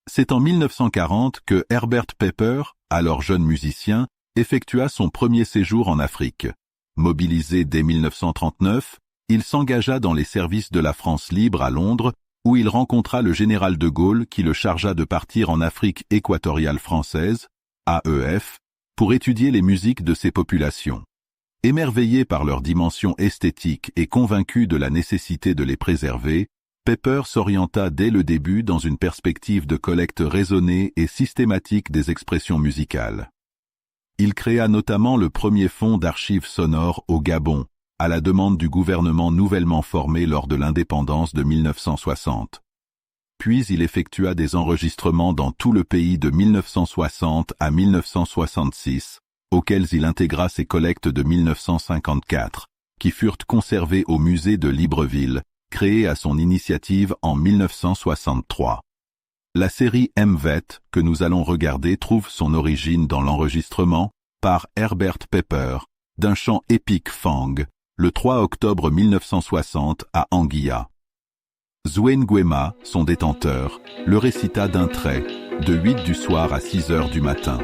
C'est en 1940 que Herbert Pepper, alors jeune musicien, effectua son premier séjour en Afrique. Mobilisé dès 1939, il s'engagea dans les services de la France libre à Londres, où il rencontra le général de Gaulle qui le chargea de partir en Afrique équatoriale française, AEF, pour étudier les musiques de ces populations. Émerveillé par leur dimension esthétique et convaincu de la nécessité de les préserver, Pepper s'orienta dès le début dans une perspective de collecte raisonnée et systématique des expressions musicales. Il créa notamment le premier fonds d'archives sonores au Gabon, à la demande du gouvernement nouvellement formé lors de l'indépendance de 1960. Puis il effectua des enregistrements dans tout le pays de 1960 à 1966, auxquels il intégra ses collectes de 1954, qui furent conservées au musée de Libreville, créé à son initiative en 1963. La série MVET que nous allons regarder trouve son origine dans l'enregistrement, par Herbert Pepper, d'un chant épique Fang, le 3 octobre 1960 à Anguilla. Zouane Nguema, son détenteur, le récita d'un trait, de 8 du soir à 6 heures du matin.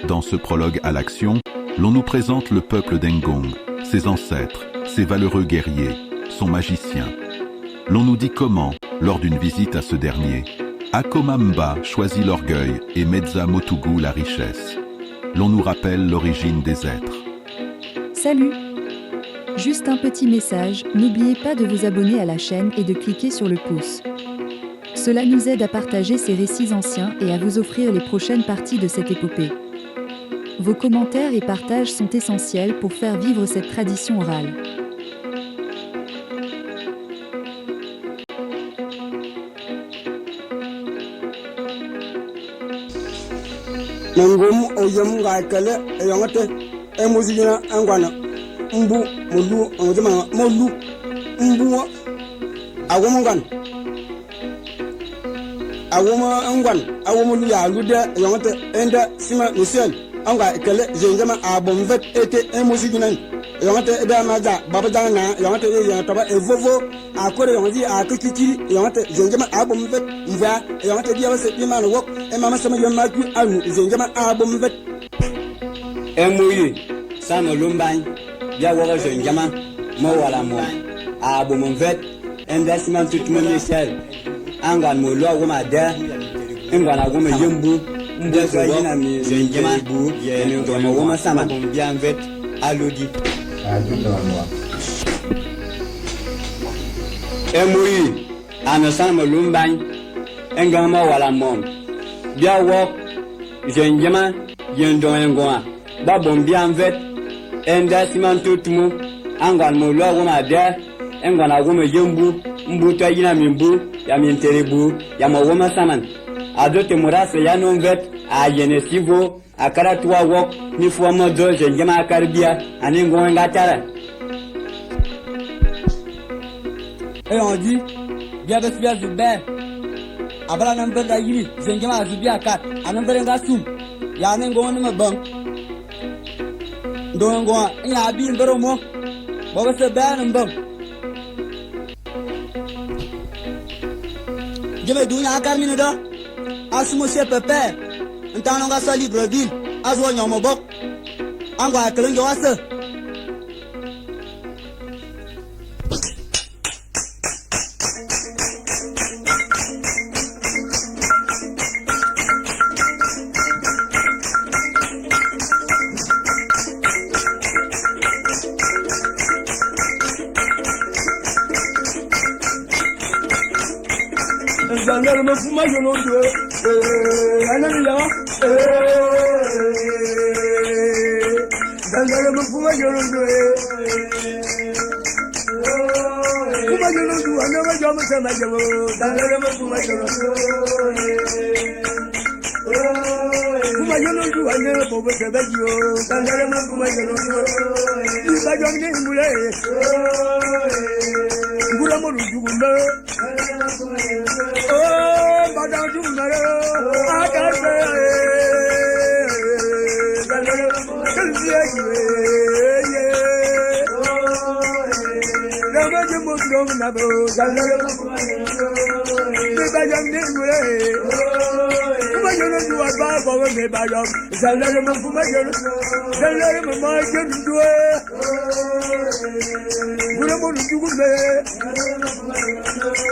Dans ce prologue à l'action, l'on nous présente le peuple d'Engong, ses ancêtres, ses valeureux guerriers, son magicien. L'on nous dit comment, lors d'une visite à ce dernier, Akomamba choisit l'orgueil et Medza Motugu la richesse. L'on nous rappelle l'origine des êtres. Salut! Juste un petit message, n'oubliez pas de vous abonner à la chaîne et de cliquer sur le pouce. Cela nous aide à partager ces récits anciens et à vous offrir les prochaines parties de cette épopée. Vos commentaires et partages sont essentiels pour faire vivre cette tradition orale. Mangum oyam gaikale ayangate emuzina angwana mbu mulu ongema molu mbu awomongan awomolu ya lude ayangate enda sima misel anga kale jengema abomvet ete emuzina ayangate eda maza babada na ayangate ya taba evovo akore yongi akikiki ayangate jengema abomvet mva ayangate dia wase bima no wok mama sama yama ku anu jengema abomvet emuyi sama lumban ya wora jengema mo wala mo abomvet investment tutuma misel anga mo lo woma da ngwana woma yembu mbozo yina mi jengema bu ye ndo mo woma sama bien vet alodi emuyi ana sama lumban engama wala mo bia wo jengema yendo ngwa ba bon bien vet investment tutuma anga mo lo woma da ngwana woma yembu mbuta yina mimbu ya minterebu ya mawoma saman adote murase ya nonvet a yenesivo akara tuwa wok ni fuwa modo jengema akarbia aningo ngatara on dit bien de faire du bain abala number da yiri jengema azubia kat anumber ngasu ya ningo ni mabang ndongo ya bi ndoro mo boga se bain mbang je vais donner à Carmine da asumo se pepe ntano ga sali Libreville azwo nyomo bok angwa kelenjo wase Zangara mafuma yolondo ananiya Zangara mafuma yolondo kuma yolondo anama jama sama jama Zangara mafuma yolondo kuma yolondo anama bobo sabajo Zangara mafuma yolondo ibajamne mule ngura mo lujugunda oh badang jumara akase kalsiya ye lama jemo dom na bo zalala ibajamne mule bawa me bayam zalare me fumajer zalare me majer duwe gure mo dugu me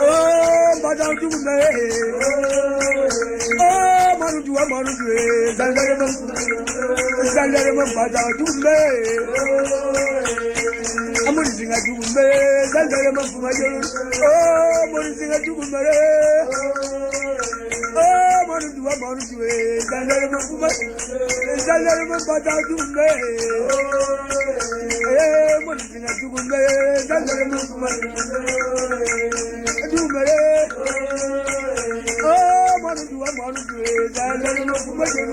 oh badam dugu me oh manu duwa zalare me badam dugu me amuri zinga dugu me zalare me fumajer oh mori zinga dugu me oh manu duwe zalare me badam dugu me mori zinga dugu me zalare me fumajer dugu me oh manu duwe zalare me fumajer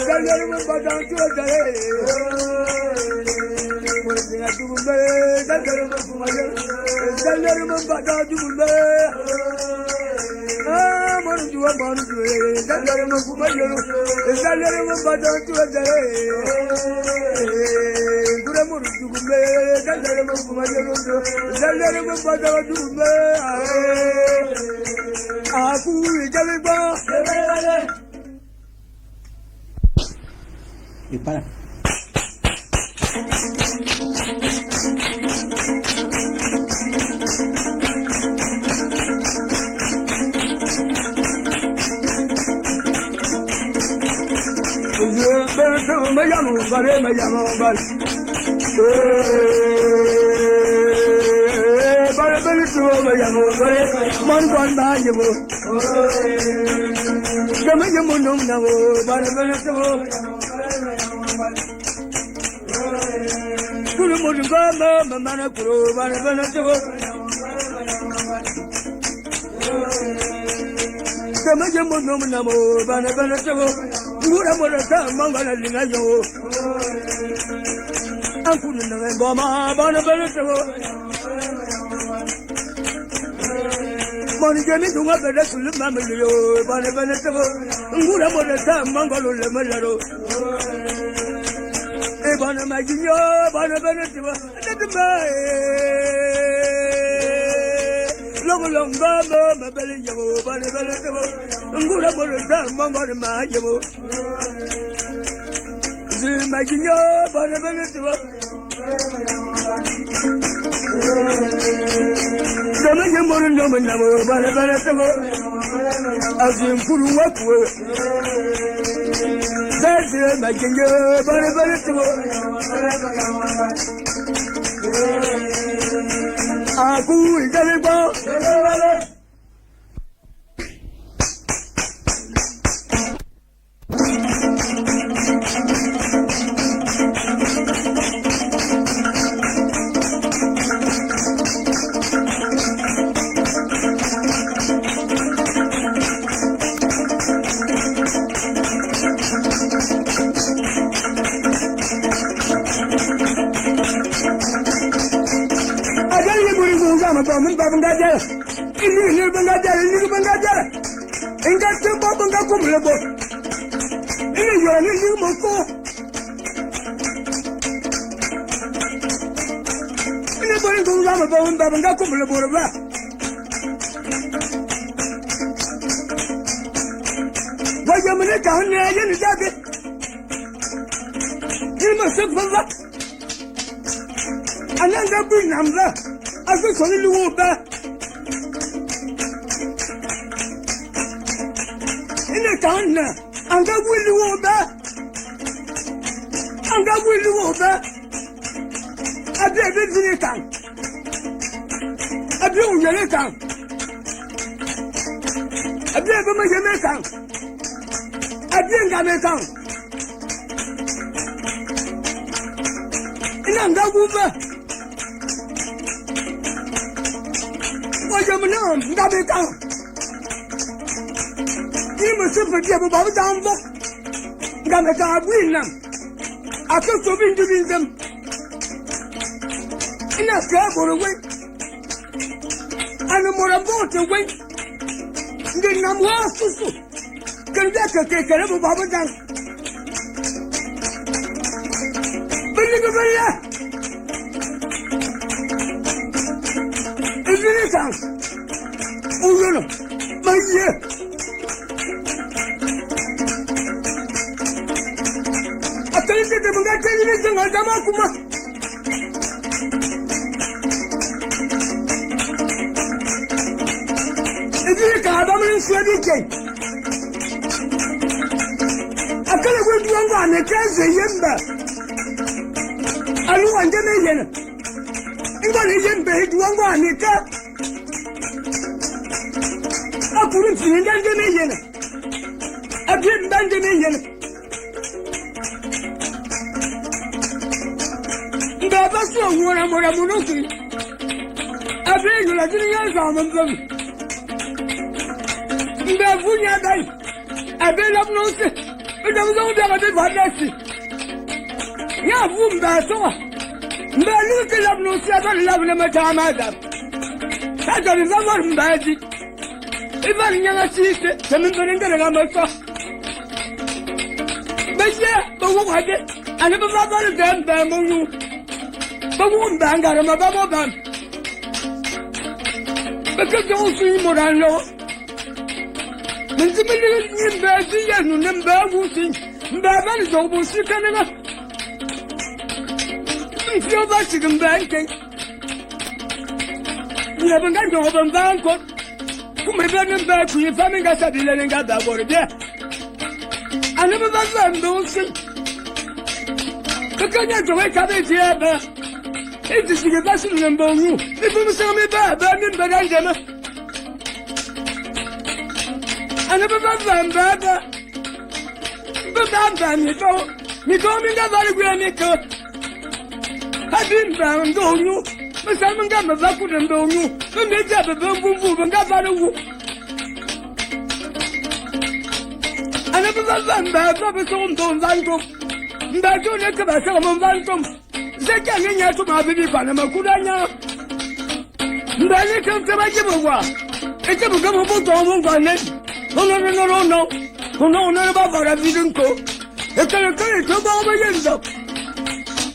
zalare me badam dugu me mori zinga dugu me zalare me fumajer zalare me badam dugu me ah manu duwe zalare me fumajer zalare me badam dugu me gure mo dugu me zalare me fumajer zalare me badam dugu me aku jale ba y para me llamo vale me llamo man con da llevo que me llamo no vale Kuru mudu gama mana kuru bana tuwo kama jamo no namo bana tuwo ngura mora ta mangala linga yo ankuru na ngoma bana tuwo moni jemi dunga bada sulu mamliyo bana tuwo ngura mora ta mangalo le malaro bana majinyo bana tiwa natuma longa mabele yabo bana tiwa ngura bora mangor ma yabo zi majinyo bana tiwa dama yamoro no manamo bana tiwa azim kuru wakwe Zazze majinyo bana tiwa aku jale ba Min babanga jara ini banga jara inga tu babanga kumle bo ini yo ni moko ini bori gunga ma babanga kumle bo ba wajja mene kan ne yin dabe ni ma sabba ananga bin namla aku soli luwo ba ina kanna anga wili wo ba abi zini kan abi uyele kan abi ma yeme kan abi ngame kan ina anga wuba Jamna ndabe kan ni mo se pe dia bo ba dan bo ngame ka abwina akaso bindu bindem ina ka boro we ana mora bote we ndi namwa susu kan da ka ke kare bo ba dan bindu bella Kan uyuno maye tete bunga tete ni jenga zama kuma. Ebi ka adamu ni swedi ke. Akala gwe duanga ne kaze yemba. Alu anje me yena. Ingo ne yemba duanga ne ka. Akuru finga anje me yena. Abin banje me yena. Baba so wona mora munuki. Abin la jinya zaman zam. Mbe vunya dai. Abin la mnose. Mbe zo da ga de vadasi. Ya vum da so. Mbe lu ke la mnose ba la na mata amada. Ta ga ni zamar mbaji. Iban nyanga sise, semin benengere ga masa. Beye, bawo hade. Ana baba ba dem ba munu. Bawo mbangara mababo bam. Baka jo su moralo. Nzimeli nyimba ziya nu namba wusi. Mbaba ni zo bu sikana. Ifyo ba sigamba nke. Ni abanga jo banko. Kuma benim ba ku yi famin ga sabile nga da borde. Ana baba ba ndosi. Kakanya jo ka be dia ba. Iti sige ba sinu namba wu. Ifu musame ba min ba ngama. Ana baba ba. Baba mi to mi nga ba gwe mi ko. Habin ba ndonyu. Musame nga ba ku ndonyu. Me ja ba bumbu nga ba wu. Ana baba ba so ndon zanto. Ndajo ne ka ba so mo zanto. Zeka ngenya to ma bibi kwa na makudanya. Ndani kan ta ba jibuwa. Eke buga mo to mo kwa ne. No, ba ba bidin ko. Eke to ba ba yendo.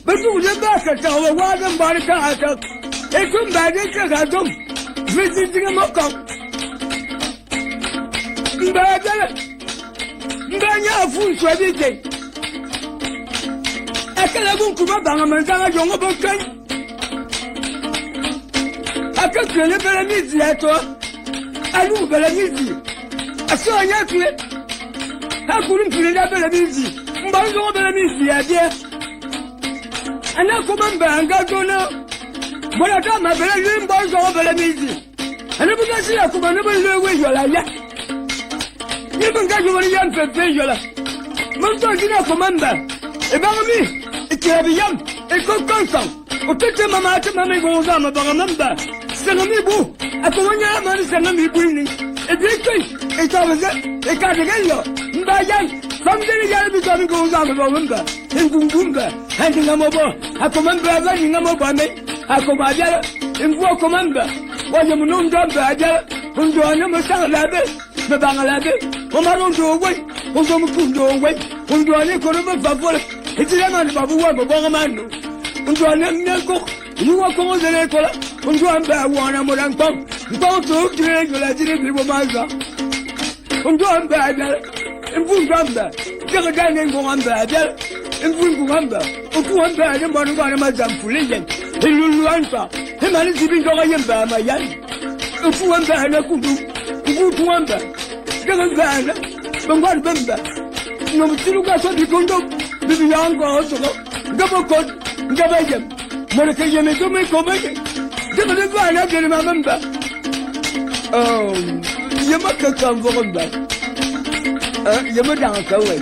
Ba tu je ba ka ta wa dan ba ka ata. Ekun ba de ka ga dum. Visi tinga mo ko. Ndanya fu so bi je. Akala gun kuma banga manzanga jongo bokan. Akakele bela mizi ato. Alu bela mizi. Aso anya tuwe. Hakuru mpile bela mizi. Mbanzo bela mizi adia. Ana kuma mbanga gona. Bona kama bela mbanzo bela mizi. Ana bugasi akuma ne bela we yola ya. Nibu ngaji wali yam pepe yola. Mbanzo jina komanda. Ebami. Ikirabiyam, ekokonsan. Otete mama ate mama goza mabanga. Sanami bu, akonya mani sanami buini. Edike, etabaze, ekadegelo. Mbayan, famdeli yale bitami goza mabanga. Engungumba, handinga mobo, akomamba abani ngamobo ame. Akomajala, engwo komamba. Waje mununda baja, undo ane musanga labe, mabanga labe. Omarondo we, undo mukundo we, undo ane koroba favole. Itile mani babu wango bonga manu. Undu anemnyako. Yuwa kongo zele kola. Undu amba wana morankong. Ntonto kire yola jire bibo maza. Undu amba adala. Mfungu amba. Jaga jane ngongo amba adala. Mfungu amba. Uku amba adala mbanu wana mazamfule yen. Ilulu anta. Hemani zibin koga yemba amayan. Uku amba adala kudu. Uku amba. Jaga zana. Bangwari bamba. Nomutilu kaso dikondo. Bibi yango osoko. Gabo kod. Gabo yem. Moreke yeme to me kobe. Gabo de bana gele mamamba. Oh. Yema kakam vogamba. Yema dang kawe.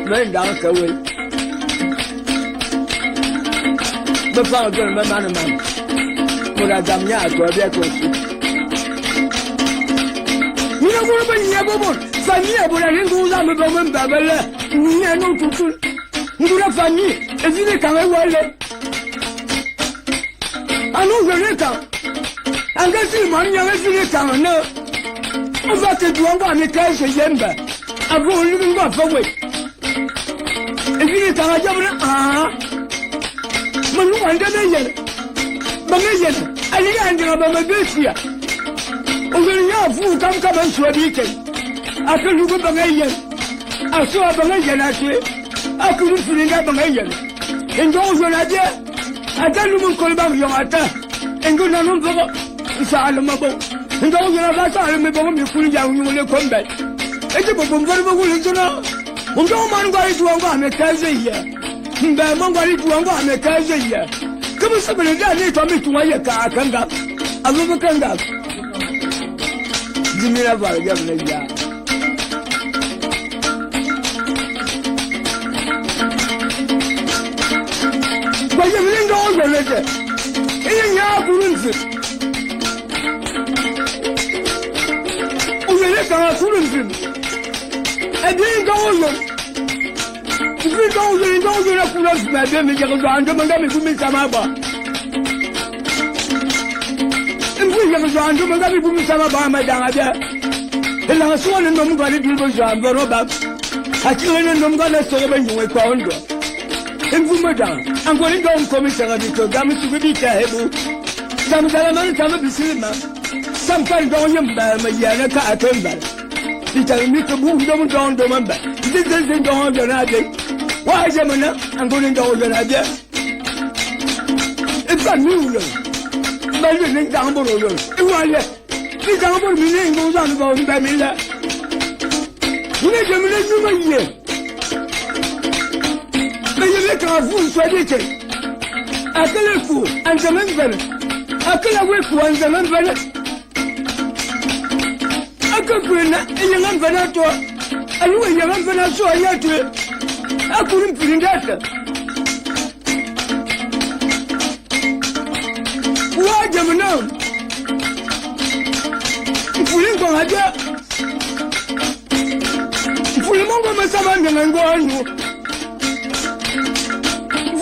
Men dang kawe. Befa gele mamana mam. Mura damnya to bia to. Mura mura banya bobo. Famille pour la lingue za me bomba bala ni no tutu ngura famille ezile kama wale anu zeleka angasi manya ezile kama no on va te duanga me kaje yemba avo lingu afawe ezile kama jabra manu anda ne yer bangayen ali anga ba mabesia ongenya fu kam kam swadi ke. Aku juga bangayan, asu bangayan asyik. akuru filinga bangayen endo ozonaje atalu mun kolba yomata endo nanum bogo isal mabo endo ozona sal me bogo mi kulja nyule kombe eje bogo ngorbo kulizona ndo mangwari tuwango amekaze ya mba mangwari tuwango amekaze ya kama sabele dani to mi tuwaye ka kanga azubu kanga jimira ba ya ya kwaje mlinga ozo leke ile nya kurunzi uyele ka kurunzi edinga ozo edinga ozo na kurunzi na de mi jago ando manga mi kumi samaba embu jago ando manga mi kumi samaba ma danga de ela suone no mga ni bilbo jambo roba akile no mga na so ba nywe kwa ondo embu madam angoli ndo mkomisha bito gamu subita hebu samzala man sama bisilma samkan ndo yamba ma yana ka atemba bitami ko bu ndo mamba dizel ndo na de wa jamana angoli ndo na de ifa miulo baye ni jambo ro iwale ni jambo mi ni ndo za ndo ba mi la ni jamana nyuma ye mais quand vous soyez que à quel coup en zaman vele à quel coup en zaman vele à quel point il y a un vele toi alors il y a un vele so ya tu à courir pindata wa jamana courir ko haja courir mo ma sama ngango anu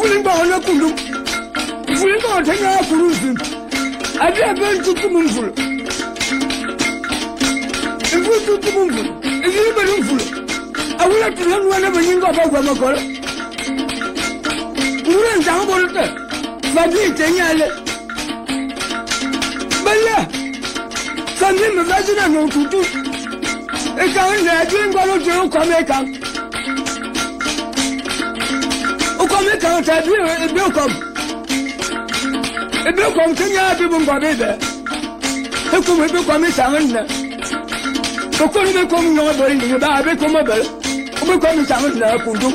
fulinga ona kundu fulinga otenya kuruzi ade abantu kumumvulu ifutu kumumvulu izibe lumvulu awula tulanu wana banyinga bagwa makolo urenza ngobolote fadi tenyale balla sandi mvazina no tutu ekanga ajinga lo jero kwameka me kan ta bi ebe kom tenya bi bun gwabe be e ko me be ko me sangan na ko me ko no bari ni ba be ko mo be ko me ko me sangan na ku ndu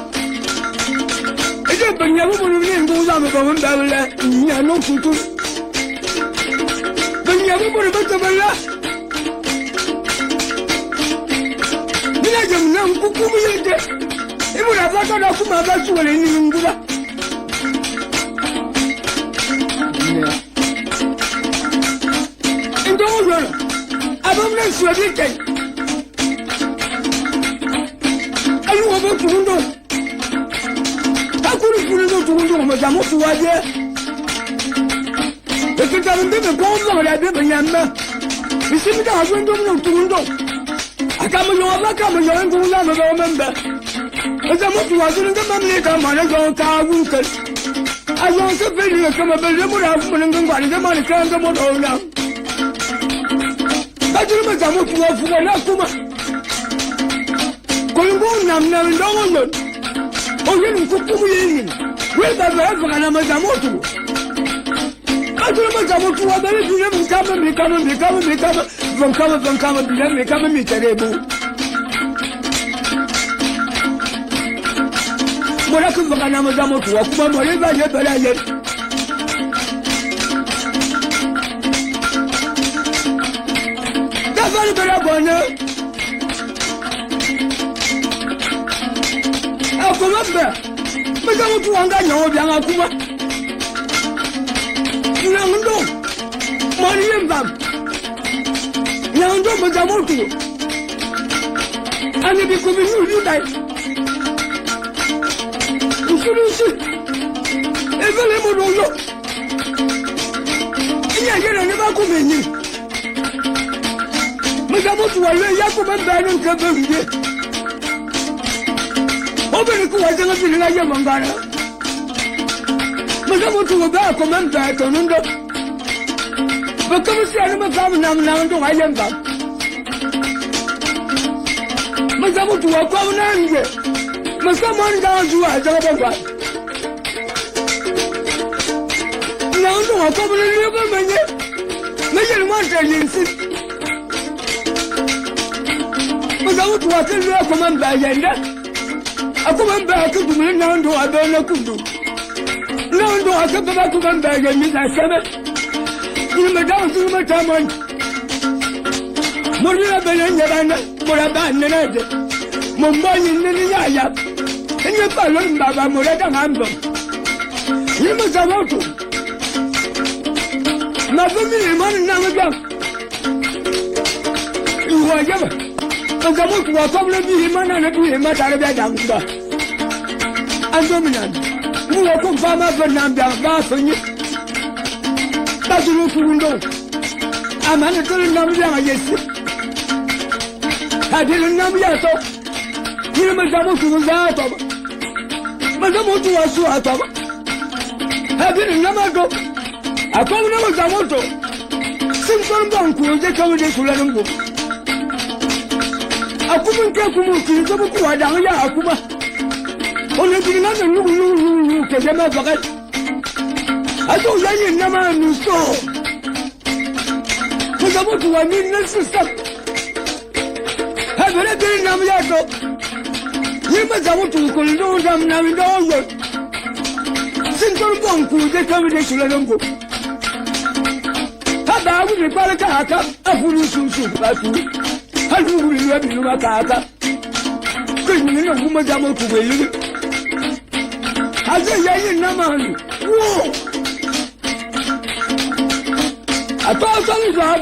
e je banya bu bun ni ndu za me ko mun da la nya no ku tu banya bu bun be ta bala ni na jam na ku ku mu yede ibu na ba to da kuma ba su wale ni ngula ndo yo abam na su wale kai alu wa ba tundo akuru tundo ma jamu su waje e ke ta mbe ko mo la be banyama bisimi da hazo ndo tundo akama yo ba kama yo ngula no ba memba eza mutu wazuri nga mamle kama na zo ka wunkel ayo se peli kama bele mura fu nga ngwali nga mali kanga mo dona ajuru ma jamu tu wa fu na kuma ko ngo nam na ndongo yo o yin ku ku yin we ba ba na ma jamu tu ajuru ma jamu tu wa bele dine mu kama von kama dine me kama mi terebu mora ku bagana mo jamu tu kuma mo le ba ye bala ye da bali bala bona akuma ba mo jamu tu anga nyo bi anga kuma na ndo mo ni mbam na ndo mo jamu tu ani bi ku bi nu dai Usurusi, evele mo lolo. Iya yere ne ba ko meni. Mo ga mo tu wa le ya ko ba ba no ka ba wiye. O be ni ku wa janga bi na ya mangara. Mo ga mo tu wa ba ko man ba to ndo. Ba ko mo si ani ma fa na ndo wa yan ba. Mo ga mo tu wa ko na nge. someone down to a job of what? Now, no, I come in the river, maybe one day insist. But I would walk in there, come on, by Yenda. I come back to me now, do I don't know Kundu. No, no, I come back to come back and meet my seven. You may down to my time. Moria Benanga, Moraban, Mumbai in the Yaya, and your Palum Baba Morata Hambo. You must have out to. Nothing money now. You are ever. The book was probably him and a matter of that. And dominant, who are confirmed as a number of Barson. That's the roof window. I'm an eternal number, yes. I didn't know yet. You must have to out of. But the motor was so out of. I didn't know go. I told them was a motor. Simple bank will take over the Kulango. I couldn't get to move to the book. I don't know. Only the other new can never forget. I don't like it, never knew so. Because I want to, I mean, let's stop. Have a little in Namiato. You must have to condone them now in all your simple bunk to the combination of them. How about the Palaka? I put you to that too. How do you have you about that? Couldn't you know who much I'm to believe? I say, Naman. Whoa! I thought I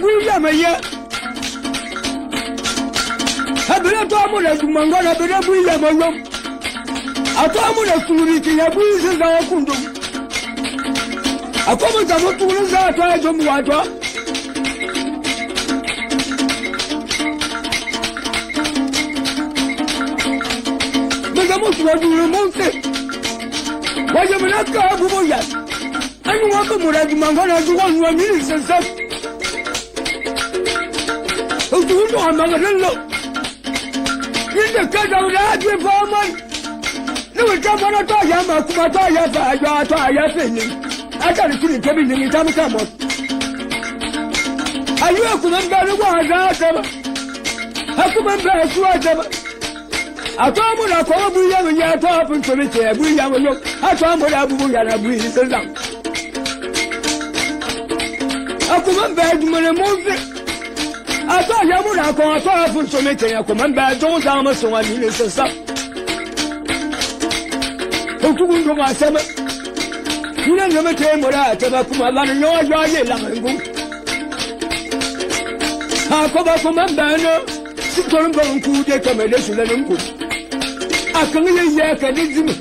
was a year. I better talk about the Mangana, better bring them along. I thought I was to reach a breeze our kundum. I come about to lose our try to water. But I must want to remove it. Why you not go over yet? I don't want to move at Mangana to 1 minute and stuff. Oh, do you know I'm not going to look? In the cut of that before month. No, come on, I thought you I can't see the cabin in the time. Are you a command by the one out? I command by a sword. I told you I call William and you talk and to it. William will look. I told you I breathe it down. I command back to my movie. I thought you would have gone to to make a command back. Don't tell me so I need to stop. Don't you go my summer? You don't never came what I tell you. I don't know why you're young. I come back from my banner. Sit on the good accommodation and go. I can hear you can eat me.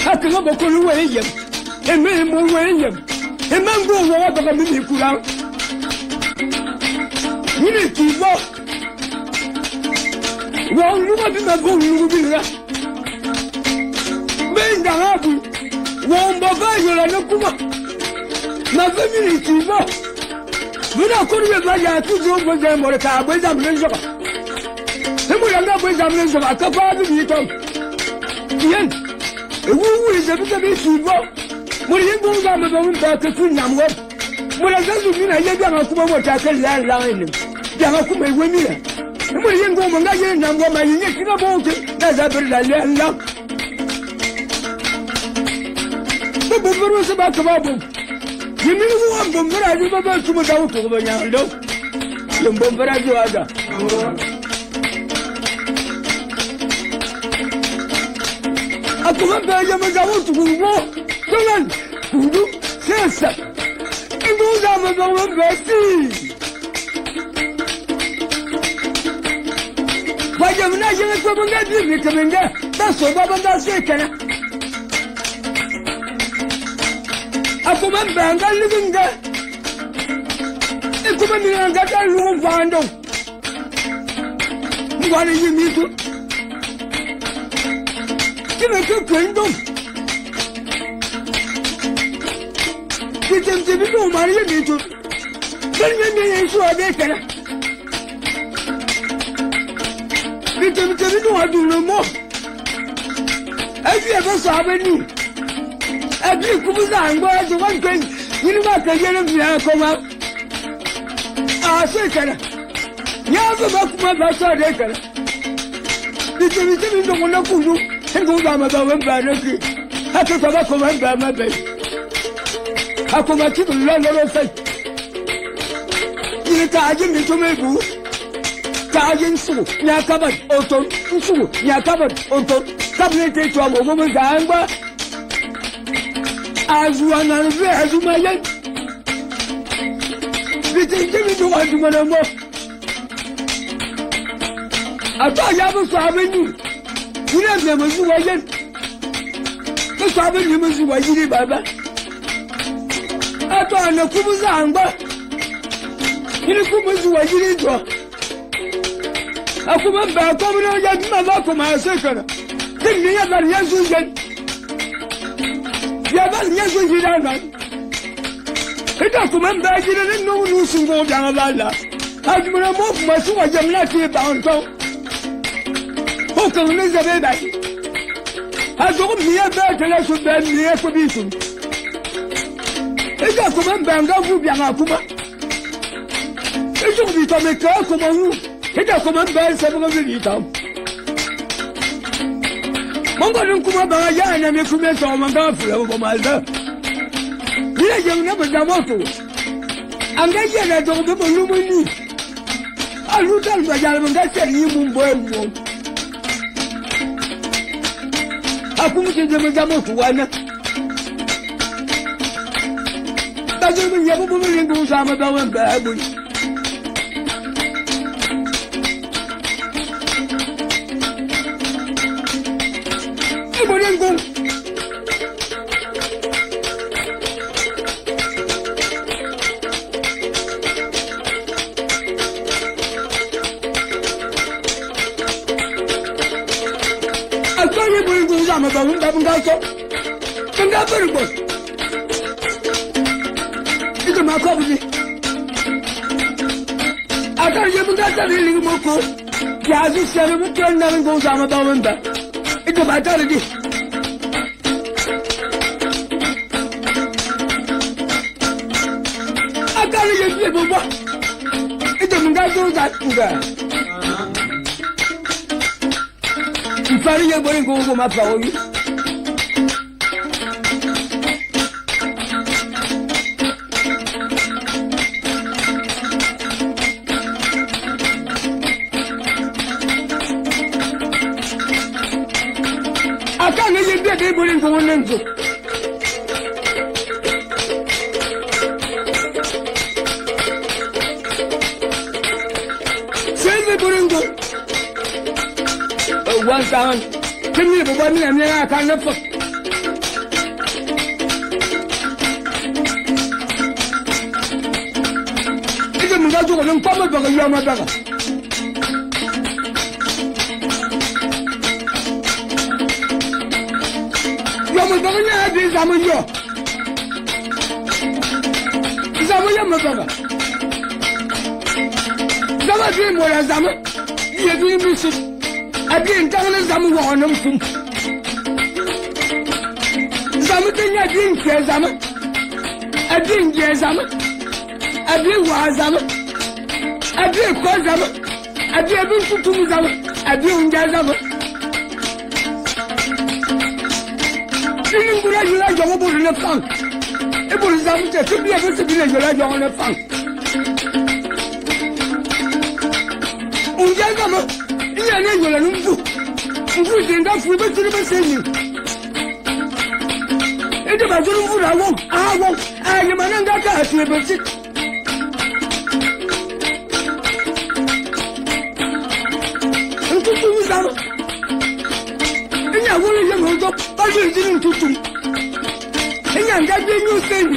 I can go to William. A man more William. A man go water and be put out. You need to walk. Well, you want to go to the Ben Dahabu. One Bavayo and a Kuma. My family is to walk. We don't call you like I took over them or a car with them. We are not with them of a couple of people. Yen, who is a bit of a sheep? When you go down the road back to Kunam, when I don't mean I get down to what I can line. Yamakume Wimia. When you go on again, I'm going to make it about it. That's a very long. The book was about the bubble. You mean one bomber I remember to go out over Yando? The bomber I do other. I come back and I want to go. So then, who do? Yes, sir. It goes on with our bestie. Why you're not going to come and get me coming there? That's what I'm not saying. I come back and I'm living there. I come in and get a room found. What do you need to? Give me a kingdom. Get them to be no money in to. Then you may ensure they can. Get them to be no, I do no more. Every ever saw me. Every Kubuza was the one thing. You know what the yellow come out. Ah, second. Never got my bastard. This is the one of Kudu and go down about Banaki. I took a command by my bed. I come back to the land of faith. You target me to make good. Target so, Yakabat, Otto, so, Yakabat, Otto, cabinet to a woman, Gamba. As one and as you may let. This is giving to one to one more. I thought I was having you. You never do again. The Sabbath you must do what you did, Baba. I thought I could Zamba. You could do what you did. I come back over and my luck for my second. Think me about yes, you get. Yes, you did. It has come back in and no news in go down a ladder. I've been a move my so I am not here bound. Who can miss a baby? I don't hear that and I should be near for this. It has come back and go to Yakuma. It should be to make a common. It has come back several of the town. Mama don't come about a yarn and you commit on my girlfriend over my love. You never come out to it. And then I don't know you will need. I look at my gentleman that said you won't burn. I come to the Madame to one. Doesn't mean you ever will go some of them bad. You wouldn't go. I'm about to go. Come up very good. It's my coffee. I can't even get that really more. Yazoo said it would turn down and goes on about him back. It's a vitality. I can't even get it. It doesn't go that. Sorry, you're going to go to my power. I can't even get able to go on. Send the Buringo. One time, can you have one and then I can't afford. It's a Mugato and Papa of a young mother. Yamagana is Amayo. Is Amayo Mother. Zama dream what I Zama. You dream this. I didn't tell them some one of them. Something I didn't care some. I didn't care some. I didn't want some. I didn't call some. I didn't do some. I didn't get some. Didn't put you like your boat in the funk. It was something to be able to be like your own funk. Unjagama. I don't know. That's what I'm saying. It's about what I want. I am an undertaker. And to do that, and I will go. I didn't do. And I got the new thing.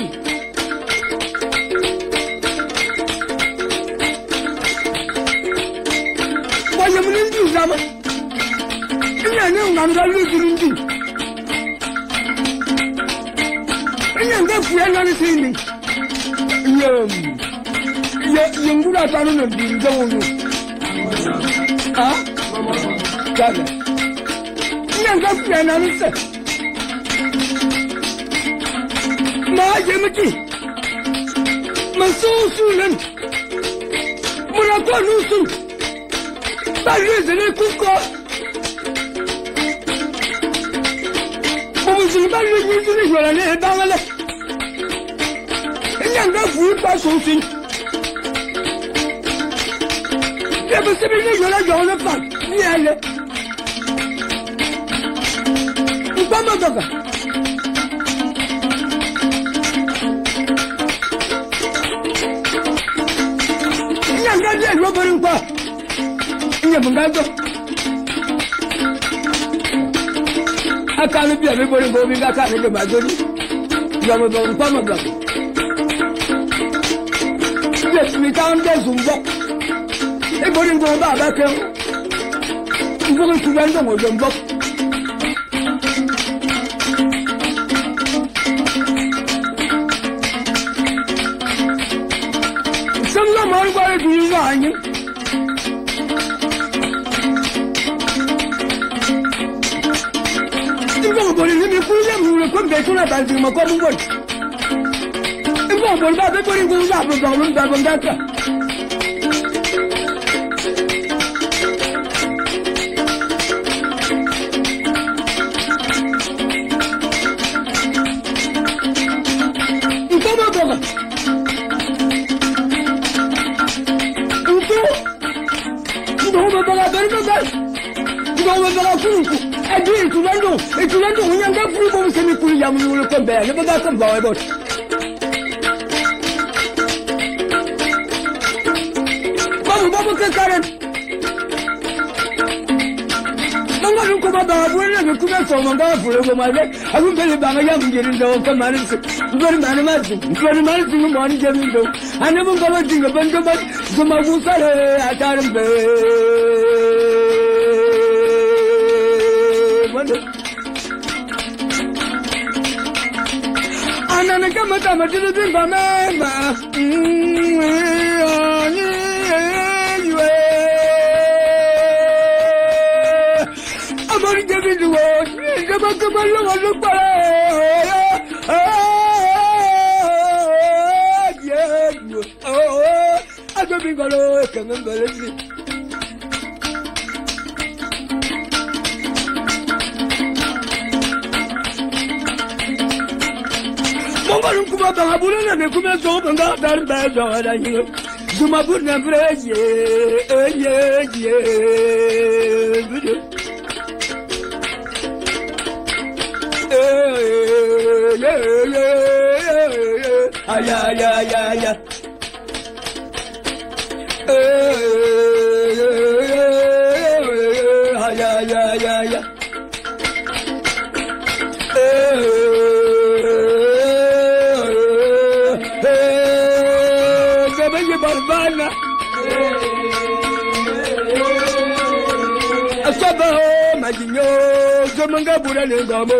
I know I'm not losing you. And I'm not feeling anything. Young good at all of you. Huh? Nyanga piana nse. Ma yemki. Mansusulen. Murako nusun. Barizele kuko. Mumuzin barizele yolane dangale. Nyanga futa susin. Yebe sebine yola yola fa. Niele. Ubama doga. Nyanga je roborin kwa. Nye bungazo. Akale bi roborin go binga ka ne magoni. Yobo do kwa mo doga. Yes, we can't get zumba. Everybody go back. I'm going to run them with them. Some of them are going to be lying. You're going to let me pull them. You'll come back to that. I'll do my common work. I'm going to let everybody go up with that. Itulando unyanga fuko msemi kuya mulu kombe ne baga kan bawe bot babu ke karen nanga ko baba buena ne kuma so manga fure go male abu bele banga ya mungeri ndo kamari ngori mane mazi mu mani jemi ndo ane mu gaba dinga banga ba zuma gusare atarambe Anana kama kama tiri mama amori debi duwo kama kama lo para adobi galo kama balesi Mongorum kuma banga bulana ne kuma so banga dar ba so da yi zuma burna breje ye budu aya Barbana Asaba Majinyo Zomanga Burane Gamo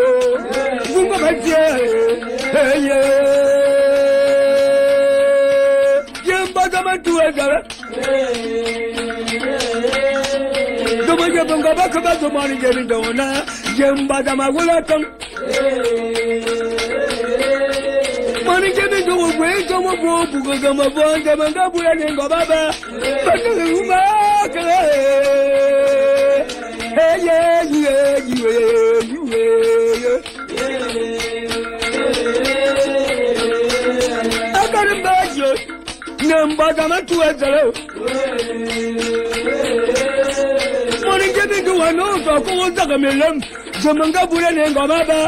Zunga Batia Yembaga Tuagara Zomanga Bunga Bakaba Zomani Jerindona Yembaga Magulatam Money getting to a way, come up, because I'm a boy, come and go and go baba. But the woman, hey, I got a budget. Number to a zero. Money getting to a nose of 4 million. Zamanga Buran and Gomaba.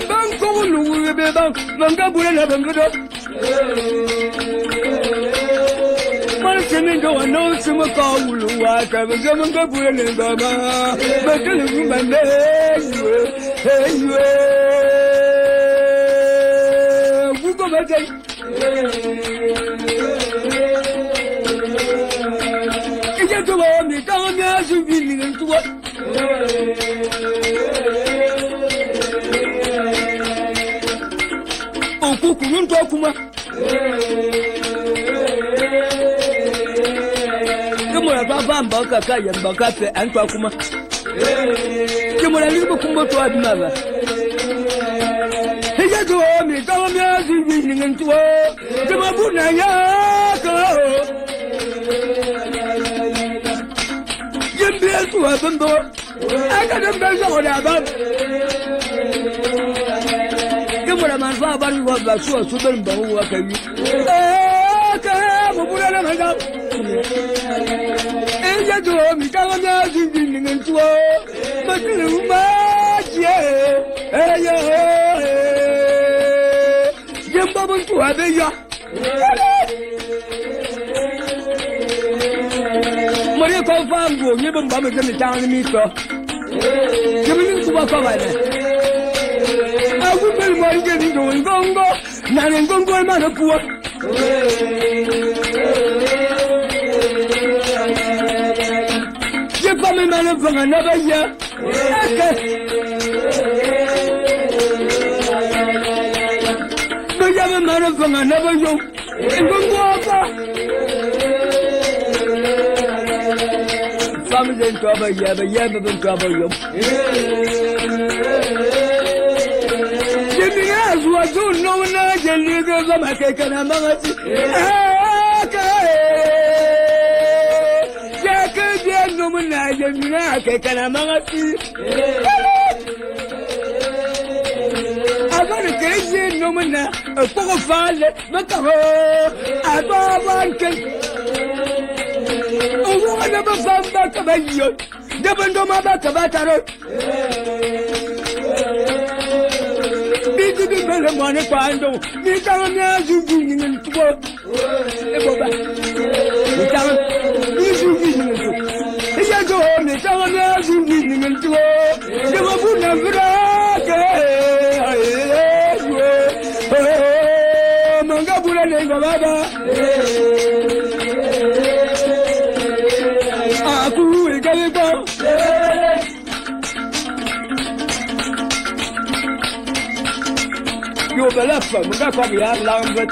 Banco Manga Buena Bangudo Martin go and no Simakaulu, I have a Zamanga Buena and Gama, but the woman, hey, you go back. It's just a woman, down there, you feeling into what? Kukununto kuma. Kama la papa mbaka kaya mbaka pe antwa kuma Kimura libu kumbo to adnava Heja to mi tawo mi azizi ningentuo Kimabuna yako Yembe to abambo Aka dembe zo da bab Kimura manfa bari wa basu sudan bawo wa kayi Aka mubura na maga Eja to mi tawo mi azizi ningentuo Matiluma Eya Jemba buntu abeya Mori ko fango ni bamba me jemi tan mi to Jemi ku ba ko ba ne Awu bel mori je ni ngongo na ngongo ma na puo Je pa me na vanga na ba ya Yama mana fanga never yo. Ngongo apa? Family in trouble, yaba in trouble yo. Jimmy has what you know na jeli go ma ke kana mangati. Ya ke dia no na jeli na ke kana mangati. Agora crazy no mana a pouco vale macarro agora banque o vou na bamba caballo debendo ma ba cabataro bidu de bele mane quando mi tava me ajudindo no tubo e boba mi tava me ajudindo e já go me tava me ajudindo no tubo de uma buna vraca Manga bula nenga baba Aku ikaye ba Yo balafa manga kwa ya lambat